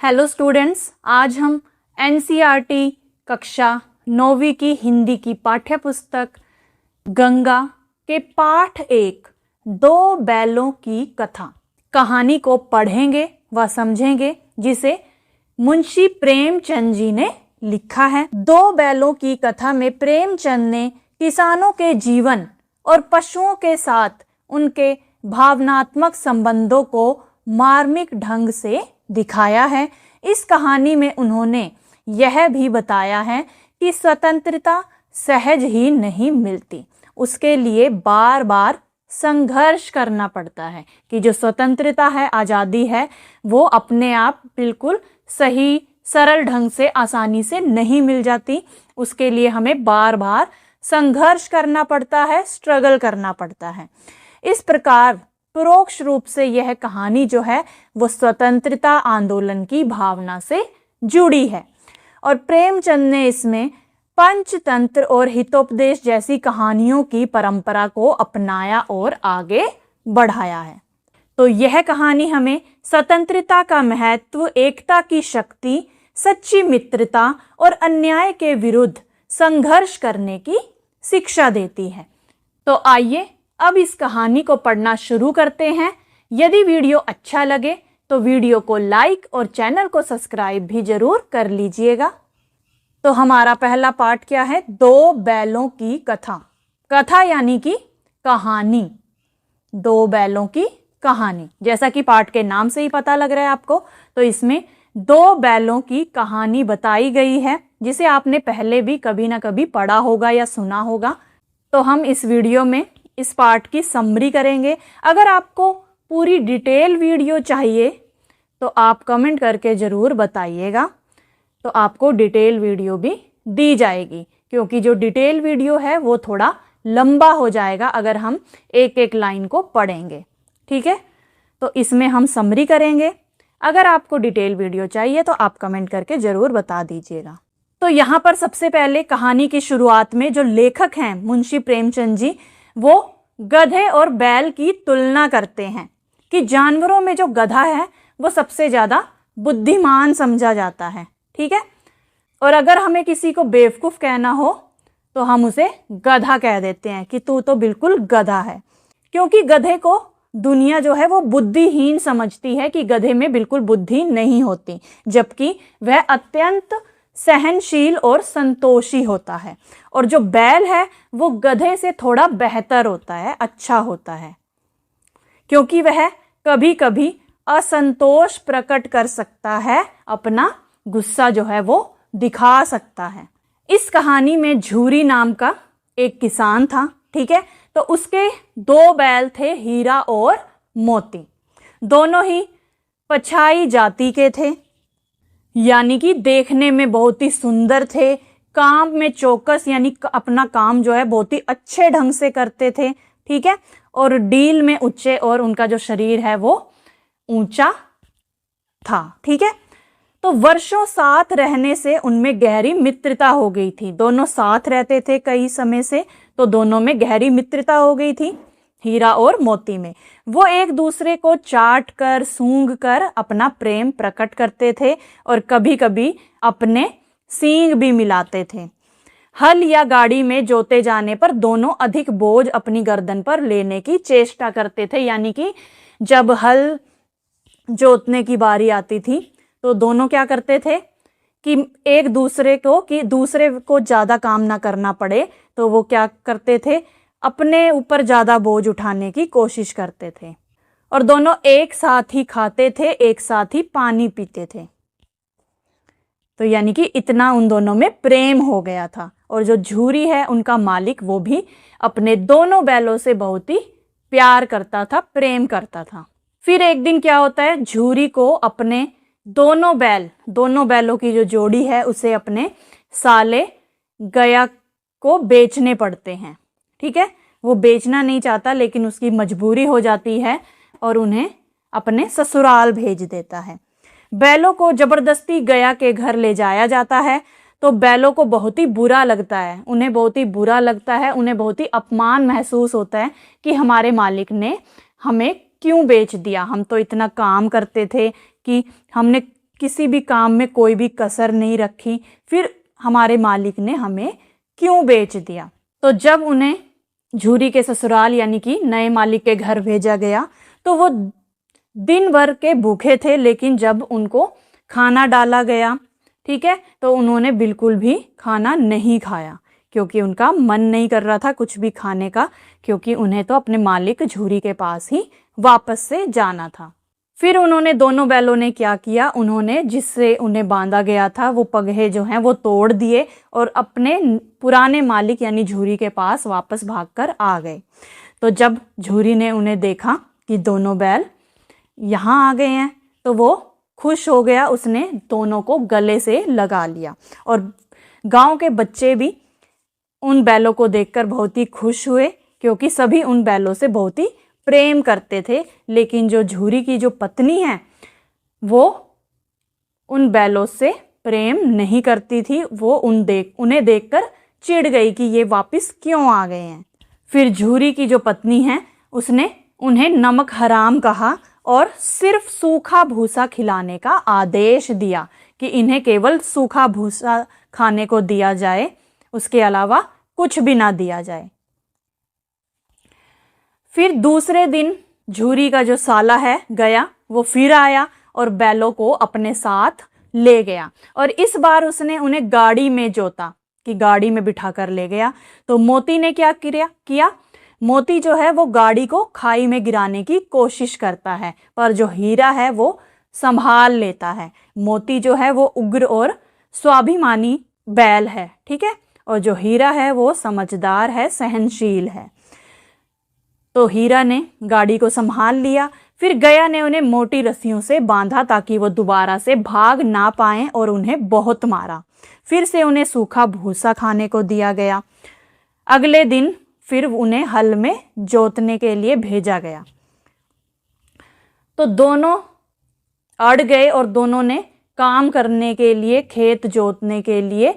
Hello students, आज हम NCERT कक्षा 9वीं की हिंदी की पाठ्य पुस्तक गंगा के पाठ 1 दो बैलों की कथा कहानी को पढ़ेंगे व समझेंगे, जिसे मुंशी प्रेमचंद जी ने लिखा है। दो बैलों की कथा में प्रेमचंद ने किसानों के जीवन और पशुओं के साथ उनके भावनात्मक संबंधों को मार्मिक ढंग से दिखाया है। इस कहानी में उन्होंने यह भी बताया है कि स्वतंत्रता सहज ही नहीं मिलती, उसके लिए बार बार संघर्ष करना पड़ता है। कि जो स्वतंत्रता है, आज़ादी है, वो अपने आप बिल्कुल सही सरल ढंग से आसानी से नहीं मिल जाती। उसके लिए हमें बार बार संघर्ष करना पड़ता है, स्ट्रगल करना पड़ता है। इस प्रकार परोक्ष रूप से यह कहानी जो है वो स्वतंत्रता आंदोलन की भावना से जुड़ी है। और प्रेमचंद ने इसमें पंचतंत्र और हितोपदेश जैसी कहानियों की परंपरा को अपनाया और आगे बढ़ाया है। तो यह कहानी हमें स्वतंत्रता का महत्व, एकता की शक्ति, सच्ची मित्रता और अन्याय के विरुद्ध संघर्ष करने की शिक्षा देती है। तो आइए अब इस कहानी को पढ़ना शुरू करते हैं। यदि वीडियो अच्छा लगे तो वीडियो को लाइक और चैनल को सब्सक्राइब भी जरूर कर लीजिएगा। तो हमारा पहला पाठ क्या है? दो बैलों की कथा। कथा यानी कि कहानी, दो बैलों की कहानी। जैसा कि पाठ के नाम से ही पता लग रहा है आपको, तो इसमें दो बैलों की कहानी बताई गई है, जिसे आपने पहले भी कभी ना कभी पढ़ा होगा या सुना होगा। तो हम इस वीडियो में इस पाठ की समरी करेंगे। अगर आपको पूरी डिटेल वीडियो चाहिए तो आप कमेंट करके ज़रूर बताइएगा, तो आपको डिटेल वीडियो भी दी जाएगी। क्योंकि जो डिटेल वीडियो है वो थोड़ा लंबा हो जाएगा अगर हम एक एक लाइन को पढ़ेंगे। ठीक है, तो इसमें हम समरी करेंगे। अगर आपको डिटेल वीडियो चाहिए तो आप कमेंट करके ज़रूर बता दीजिएगा। तो यहाँ पर सबसे पहले कहानी की शुरुआत में जो लेखक हैं मुंशी प्रेमचंद जी, वो गधे और बैल की तुलना करते हैं कि जानवरों में जो गधा है वो सबसे ज़्यादा बुद्धिमान समझा जाता है। ठीक है, और अगर हमें किसी को बेवकूफ़ कहना हो तो हम उसे गधा कह देते हैं कि तू तो बिल्कुल गधा है। क्योंकि गधे को दुनिया जो है वो बुद्धिहीन समझती है कि गधे में बिल्कुल बुद्धि नहीं होती, जबकि वह अत्यंत सहनशील और संतोषी होता है। और जो बैल है वो गधे से थोड़ा बेहतर होता है, अच्छा होता है, क्योंकि वह कभी कभी असंतोष प्रकट कर सकता है, अपना गुस्सा जो है वो दिखा सकता है। इस कहानी में झूरी नाम का एक किसान था। ठीक है, तो उसके दो बैल थे, हीरा और मोती। दोनों ही पछाई जाति के थे, यानी कि देखने में बहुत ही सुंदर थे, काम में चौकस यानी अपना काम जो है बहुत ही अच्छे ढंग से करते थे। ठीक है, और डील में ऊंचे, और उनका जो शरीर है वो ऊंचा था। ठीक है, तो वर्षों साथ रहने से उनमें गहरी मित्रता हो गई थी। दोनों साथ रहते थे कई समय से, तो दोनों में गहरी मित्रता हो गई थी, हीरा और मोती में। वो एक दूसरे को चाट कर, सूंघ कर अपना प्रेम प्रकट करते थे और कभी कभी अपने सींग भी मिलाते थे। हल या गाड़ी में जोते जाने पर दोनों अधिक बोझ अपनी गर्दन पर लेने की चेष्टा करते थे। यानी कि जब हल जोतने की बारी आती थी तो दोनों क्या करते थे कि एक दूसरे को, कि दूसरे को ज़्यादा काम ना करना पड़े, तो वो क्या करते थे, अपने ऊपर ज़्यादा बोझ उठाने की कोशिश करते थे। और दोनों एक साथ ही खाते थे, एक साथ ही पानी पीते थे। तो यानी कि इतना उन दोनों में प्रेम हो गया था। और जो झूरी है उनका मालिक, वो भी अपने दोनों बैलों से बहुत ही प्यार करता था, प्रेम करता था। फिर एक दिन क्या होता है, झूरी को अपने दोनों बैलों की जो जोड़ी है उसे अपने साले गया को बेचने पड़ते हैं। ठीक है, वो बेचना नहीं चाहता, लेकिन उसकी मजबूरी हो जाती है और उन्हें अपने ससुराल भेज देता है। बैलों को जबरदस्ती गया के घर ले जाया जाता है, तो बैलों को बहुत ही बुरा लगता है, उन्हें बहुत ही बुरा लगता है, उन्हें बहुत ही अपमान महसूस होता है कि हमारे मालिक ने हमें क्यों बेच दिया, हम तो इतना काम करते थे कि हमने किसी भी काम में कोई भी कसर नहीं रखी, फिर हमारे मालिक ने हमें क्यों बेच दिया। तो जब उन्हें झूरी के ससुराल यानी कि नए मालिक के घर भेजा गया तो वो दिन भर के भूखे थे, लेकिन जब उनको खाना डाला गया, ठीक है, तो उन्होंने बिल्कुल भी खाना नहीं खाया क्योंकि उनका मन नहीं कर रहा था कुछ भी खाने का, क्योंकि उन्हें तो अपने मालिक झूरी के पास ही वापस से जाना था। फिर उन्होंने दोनों बैलों ने क्या किया, उन्होंने जिससे उन्हें बांधा गया था वो पगहे जो हैं वो तोड़ दिए और अपने पुराने मालिक यानी झूरी के पास वापस भागकर आ गए। तो जब झूरी ने उन्हें देखा कि दोनों बैल यहाँ आ गए हैं तो वो खुश हो गया, उसने दोनों को गले से लगा लिया। और गांव के बच्चे भी उन बैलों को देखकर बहुत ही खुश हुए क्योंकि सभी उन बैलों से बहुत ही प्रेम करते थे। लेकिन जो झूरी की जो पत्नी है वो उन बैलों से प्रेम नहीं करती थी, वो उन्हें देखकर चिढ़ गई कि ये वापस क्यों आ गए हैं। फिर झूरी की जो पत्नी है उसने उन्हें नमक हराम कहा और सिर्फ सूखा भूसा खिलाने का आदेश दिया कि इन्हें केवल सूखा भूसा खाने को दिया जाए, उसके अलावा कुछ भी ना दिया जाए। फिर दूसरे दिन झूरी का जो साला है गया, वो फिर आया और बैलों को अपने साथ ले गया और इस बार उसने उन्हें गाड़ी में जोता कि गाड़ी में बिठा कर ले गया। तो मोती ने क्या किया, मोती जो है वो गाड़ी को खाई में गिराने की कोशिश करता है, पर जो हीरा है वो संभाल लेता है। मोती जो है वो उग्र और स्वाभिमानी बैल है, ठीक है, और जो हीरा है वो समझदार है, सहनशील है। तो हीरा ने गाड़ी को संभाल लिया। फिर गया ने उन्हें मोटी रस्सियों से बांधा ताकि वो दोबारा से भाग ना पाएं और उन्हें बहुत मारा। फिर से उन्हें सूखा भूसा खाने को दिया गया। अगले दिन फिर उन्हें हल में जोतने के लिए भेजा गया। तो दोनों अड़ गए और दोनों ने काम करने के लिए, खेत जोतने के लिए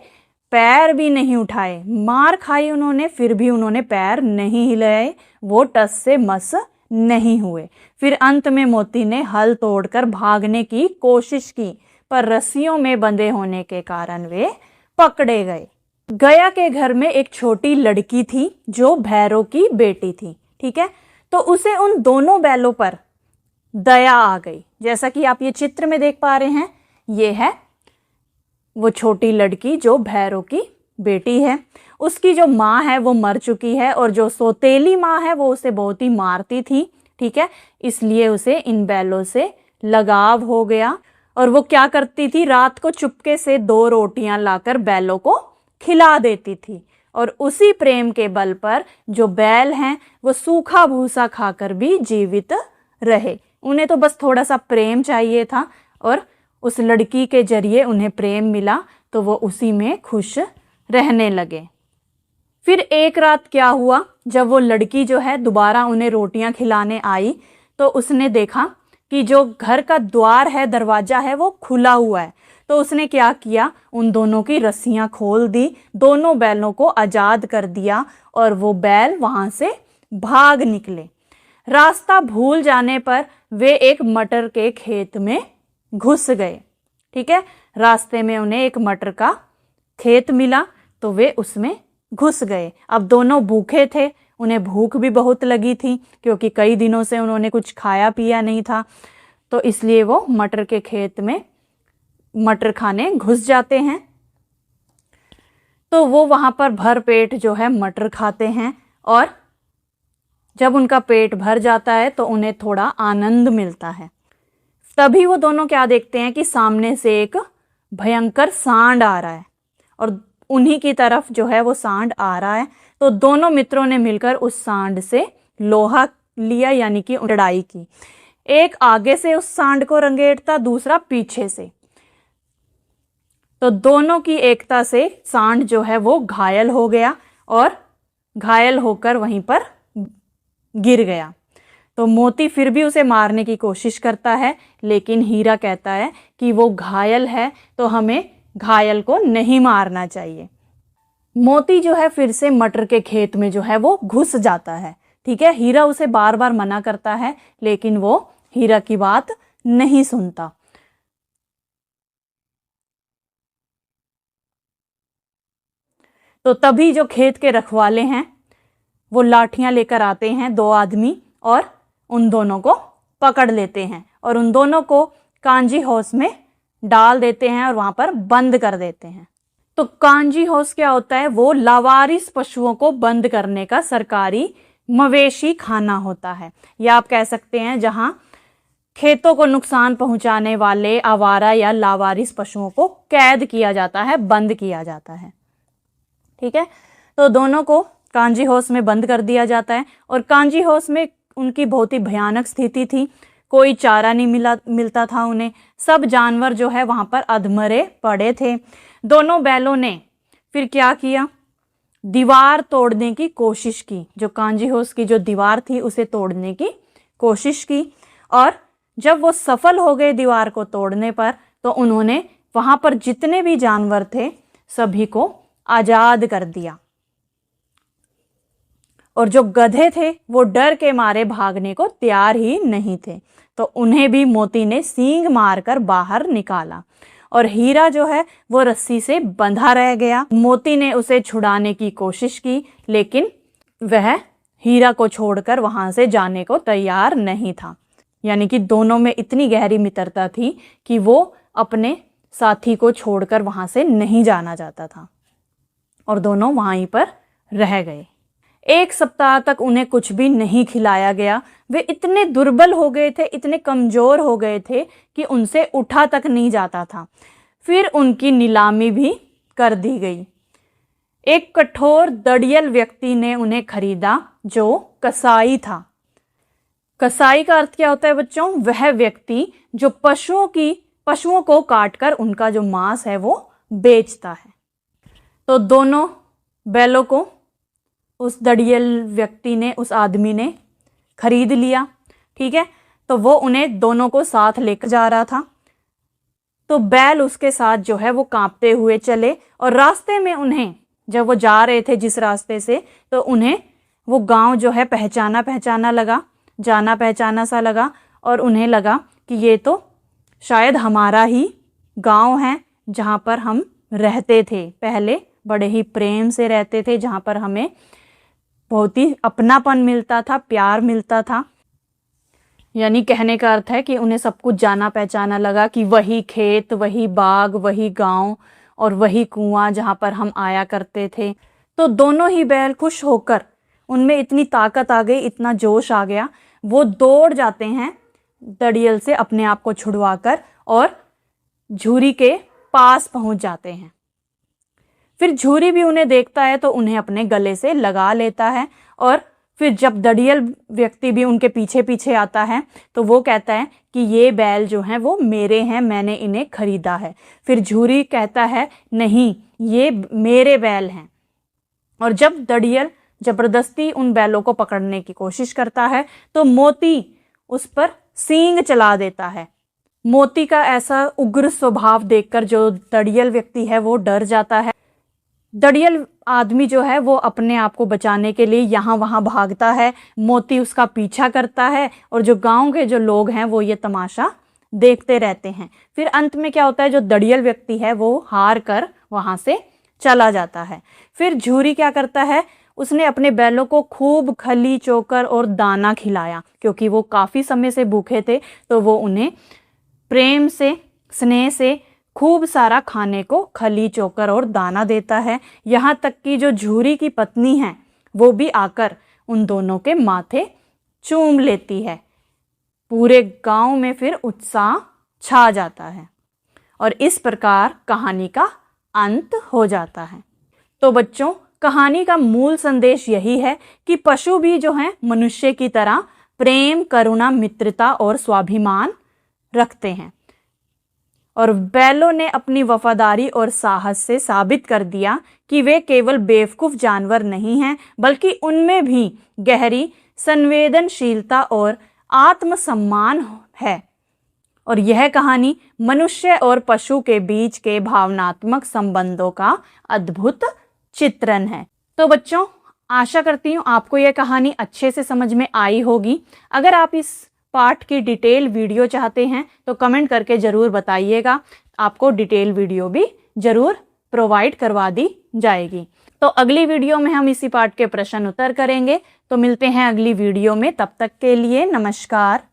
पैर भी नहीं उठाए। मार खाई उन्होंने, फिर भी उन्होंने पैर नहीं हिलाए, वो टस से मस नहीं हुए। फिर अंत में मोती ने हल तोड़कर भागने की कोशिश की, पर रस्सियों में बंधे होने के कारण वे पकड़े गए। गया के घर में एक छोटी लड़की थी जो भैरों की बेटी थी, ठीक है, तो उसे उन दोनों बैलों पर दया आ गई। जैसा कि आप ये चित्र में देख पा रहे हैं, ये है वो छोटी लड़की जो भैरों की बेटी है। उसकी जो माँ है वो मर चुकी है और जो सौतेली माँ है वो उसे बहुत ही मारती थी, ठीक है, इसलिए उसे इन बैलों से लगाव हो गया। और वो क्या करती थी, रात को चुपके से 2 रोटियां लाकर बैलों को खिला देती थी और उसी प्रेम के बल पर जो बैल हैं वो सूखा भूसा खाकर भी जीवित रहे। उन्हें तो बस थोड़ा सा प्रेम चाहिए था और उस लड़की के जरिए उन्हें प्रेम मिला तो वो उसी में खुश रहने लगे। फिर एक रात क्या हुआ, जब वो लड़की जो है दोबारा उन्हें रोटियां खिलाने आई तो उसने देखा कि जो घर का द्वार है, दरवाजा है, वो खुला हुआ है। तो उसने क्या किया, उन दोनों की रस्सियां खोल दी, दोनों बैलों को आजाद कर दिया और वो बैल वहां से भाग निकले। रास्ता भूल जाने पर वे एक मटर के खेत में घुस गए, ठीक है, रास्ते में उन्हें एक मटर का खेत मिला तो वे उसमें घुस गए। अब दोनों भूखे थे, उन्हें भूख भी बहुत लगी थी क्योंकि कई दिनों से उन्होंने कुछ खाया पिया नहीं था, तो इसलिए वो मटर के खेत में मटर खाने घुस जाते हैं। तो वो वहाँ पर भर पेट जो है मटर खाते हैं और जब उनका पेट भर जाता है तो उन्हें थोड़ा आनंद मिलता है। तभी वो दोनों क्या देखते हैं कि सामने से एक भयंकर सांड आ रहा है और उन्हीं की तरफ जो है वो सांड आ रहा है। तो दोनों मित्रों ने मिलकर उस सांड से लोहा लिया यानी कि लड़ाई की। एक आगे से उस सांड को रंगेटता, दूसरा पीछे से। तो दोनों की एकता से सांड जो है वो घायल हो गया और घायल होकर वहीं पर गिर गया। तो मोती फिर भी उसे मारने की कोशिश करता है, लेकिन हीरा कहता है कि वो घायल है तो हमें घायल को नहीं मारना चाहिए। मोती जो है फिर से मटर के खेत में जो है वो घुस जाता है, ठीक है। हीरा उसे बार बार मना करता है लेकिन वो हीरा की बात नहीं सुनता। तो तभी जो खेत के रखवाले हैं वो लाठियां लेकर आते हैं, 2 आदमी, और उन दोनों को पकड़ लेते हैं और उन दोनों को कांजी हाउस में डाल देते हैं और वहां पर बंद कर देते हैं। तो कांजी हाउस क्या होता है? वो लावारिस पशुओं को बंद करने का सरकारी मवेशी खाना होता है, या आप कह सकते हैं जहां खेतों को नुकसान पहुंचाने वाले आवारा या लावारिस पशुओं को कैद किया जाता है, बंद किया जाता है। ठीक है, तो दोनों को कांजी हाउस में बंद कर दिया जाता है और कांजी हाउस में उनकी बहुत ही भयानक स्थिति थी। कोई चारा नहीं मिलता था उन्हें, सब जानवर जो है वहां पर अधमरे पड़े थे। दोनों बैलों ने फिर क्या किया? दीवार तोड़ने की कोशिश की, जो कांजी हाउस की जो दीवार थी उसे तोड़ने की कोशिश की, और जब वो सफल हो गए दीवार को तोड़ने पर, तो उन्होंने वहां पर जितने भी जानवर थे सभी को आजाद कर दिया। और जो गधे थे वो डर के मारे भागने को तैयार ही नहीं थे, तो उन्हें भी मोती ने सींग मारकर बाहर निकाला और हीरा जो है वो रस्सी से बंधा रह गया। मोती ने उसे छुड़ाने की कोशिश की, लेकिन वह हीरा को छोड़कर वहां से जाने को तैयार नहीं था। यानी कि दोनों में इतनी गहरी मित्रता थी कि वो अपने साथी को छोड़कर वहां से नहीं जाना चाहता था और दोनों वहीं पर रह गए। 1 सप्ताह तक उन्हें कुछ भी नहीं खिलाया गया। वे इतने दुर्बल हो गए थे, इतने कमजोर हो गए थे कि उनसे उठा तक नहीं जाता था। फिर उनकी नीलामी भी कर दी गई। एक कठोर दड़ियल व्यक्ति ने उन्हें खरीदा जो कसाई था। कसाई का अर्थ क्या होता है बच्चों? वह व्यक्ति जो पशुओं को काटकर उनका जो मांस है वो बेचता है। तो दोनों बैलों को उस दड़ियल व्यक्ति ने, उस आदमी ने खरीद लिया। ठीक है, तो वो उन्हें दोनों को साथ लेकर जा रहा था। तो बैल उसके साथ जो है वो कांपते हुए चले और रास्ते में उन्हें, जब वो जा रहे थे जिस रास्ते से, तो उन्हें वो गांव जो है पहचाना पहचाना लगा, जाना पहचाना सा लगा, और उन्हें लगा कि ये तो शायद हमारा ही गांव है जहाँ पर हम रहते थे, पहले बड़े ही प्रेम से रहते थे, जहाँ पर हमें बहुत ही अपनापन मिलता था, प्यार मिलता था। यानी कहने का अर्थ है कि उन्हें सब कुछ जाना पहचाना लगा कि वही खेत, वही बाग, वही गांव और वही कुआं जहाँ पर हम आया करते थे। तो दोनों ही बैल खुश होकर, उनमें इतनी ताकत आ गई, इतना जोश आ गया, वो दौड़ जाते हैं दड़ियल से अपने आप को छुड़वाकर और झूरी के पास पहुंच जाते हैं। फिर झूरी भी उन्हें देखता है तो उन्हें अपने गले से लगा लेता है, और फिर जब दड़ियल व्यक्ति भी उनके पीछे पीछे आता है तो वो कहता है कि ये बैल जो हैं वो मेरे हैं, मैंने इन्हें खरीदा है। फिर झूरी कहता है नहीं, ये मेरे बैल हैं। और जब दड़ियल जबरदस्ती उन बैलों को पकड़ने की कोशिश करता है तो मोती उस पर सींग चला देता है। मोती का ऐसा उग्र स्वभाव देखकर जो दड़ियल व्यक्ति है वो डर जाता है। दड़ियल आदमी जो है वो अपने आप को बचाने के लिए यहाँ वहाँ भागता है, मोती उसका पीछा करता है, और जो गांव के जो लोग हैं वो ये तमाशा देखते रहते हैं। फिर अंत में क्या होता है, जो दड़ियल व्यक्ति है वो हार कर वहाँ से चला जाता है। फिर झूरी क्या करता है, उसने अपने बैलों को खूब खली, चोकर और दाना खिलाया, क्योंकि वो काफ़ी समय से भूखे थे, तो वो उन्हें प्रेम से, स्नेह से खूब सारा खाने को खली, चोकर और दाना देता है। यहाँ तक कि जो झूरी की पत्नी है वो भी आकर उन दोनों के माथे चूम लेती है। पूरे गांव में फिर उत्साह छा जाता है और इस प्रकार कहानी का अंत हो जाता है। तो बच्चों, कहानी का मूल संदेश यही है कि पशु भी जो हैं मनुष्य की तरह प्रेम, करुणा, मित्रता और स्वाभिमान रखते हैं, और बैलों ने अपनी वफादारी और साहस से साबित कर दिया कि वे केवल बेवकूफ़ जानवर नहीं हैं, बल्कि उनमें भी गहरी संवेदनशीलता और आत्मसम्मान है। और यह कहानी मनुष्य और पशु के बीच के भावनात्मक संबंधों का अद्भुत चित्रण है। तो बच्चों, आशा करती हूँ आपको यह कहानी अच्छे से समझ में आई होगी। अगर आप इस पाठ की डिटेल वीडियो चाहते हैं तो कमेंट करके ज़रूर बताइएगा, आपको डिटेल वीडियो भी ज़रूर प्रोवाइड करवा दी जाएगी। तो अगली वीडियो में हम इसी पाठ के प्रश्न उत्तर करेंगे। तो मिलते हैं अगली वीडियो में, तब तक के लिए नमस्कार।